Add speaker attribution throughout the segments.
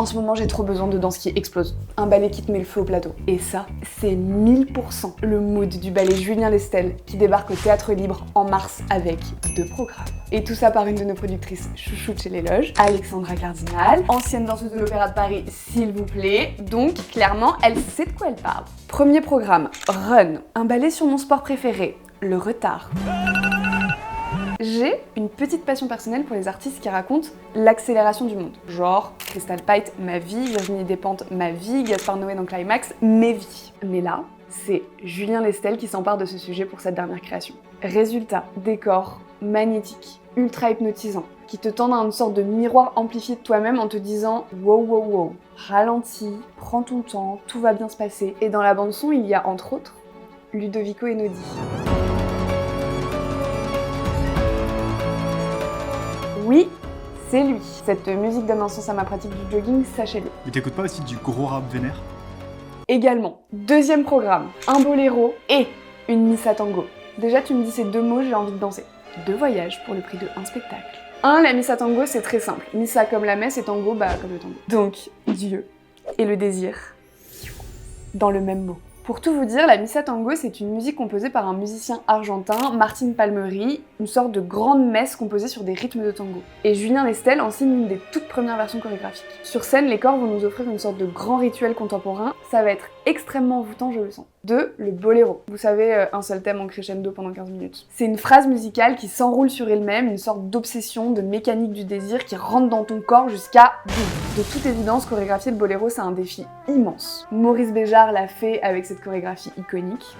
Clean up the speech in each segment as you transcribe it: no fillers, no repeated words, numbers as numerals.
Speaker 1: En ce moment, j'ai trop besoin de danse qui explose. Un ballet qui te met le feu au plateau. Et ça, c'est 1000% le mood du ballet Julien Lestel qui débarque au Théâtre Libre en mars avec 2 programmes. Et tout ça par une de nos productrices chouchoutes chez les loges, Alexandra Cardinal, ancienne danseuse de l'Opéra de Paris, s'il vous plaît. Donc, clairement, elle sait de quoi elle parle. Premier programme, Run, un ballet sur mon sport préféré, le retard. J'ai une petite passion personnelle pour les artistes qui racontent l'accélération du monde. Genre Crystal Pite, ma vie, Virginie Despentes, ma vie, Gaspard Noé dans Climax, mes vies. Mais là, c'est Julien Lestel qui s'empare de ce sujet pour sa dernière création. Résultat, décor magnétique, ultra hypnotisant, qui te tendent à une sorte de miroir amplifié de toi-même en te disant « wow, wow, wow, ralentis, prends ton temps, tout va bien se passer ». Et dans la bande-son, il y a entre autres Ludovico Einaudi. Oui, c'est lui. Cette musique donne un sens à ma pratique du jogging, sachez-le.
Speaker 2: Mais t'écoutes pas aussi du gros rap vénère?
Speaker 1: Également, deuxième programme, un boléro et une missa tango. Déjà, tu me dis ces 2 mots, j'ai envie de danser. 2 voyages pour le prix de 1 spectacle. La missa tango, c'est très simple. Missa comme la messe et tango, comme le tango. Donc, Dieu et le désir dans le même mot. Pour tout vous dire, la missa tango, c'est une musique composée par un musicien argentin, Martin Palmeri, une sorte de grande messe composée sur des rythmes de tango. Et Julien Lestel en signe une des toutes premières versions chorégraphiques. Sur scène, les corps vont nous offrir une sorte de grand rituel contemporain, ça va être extrêmement envoûtant, je le sens. 2. Le boléro. Vous savez, un seul thème en crescendo pendant 15 minutes. C'est une phrase musicale qui s'enroule sur elle-même, une sorte d'obsession, de mécanique du désir qui rentre dans ton corps jusqu'à boum. De toute évidence, chorégraphier le boléro, c'est un défi immense. Maurice Béjart l'a fait avec cette chorégraphie iconique.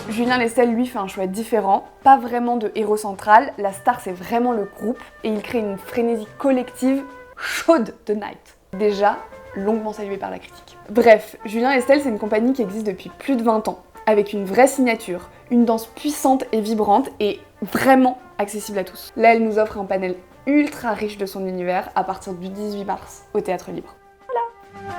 Speaker 1: Julien Lestel, lui, fait un choix différent, pas vraiment de héros central, la star c'est vraiment le groupe, et il crée une frénésie collective chaude de Night. Déjà, longuement saluée par la critique. Bref, Julien Lestel, c'est une compagnie qui existe depuis plus de 20 ans, avec une vraie signature, une danse puissante et vibrante, et vraiment accessible à tous. Là, elle nous offre un panel ultra riche de son univers à partir du 18 mars au Théâtre Libre. Voilà.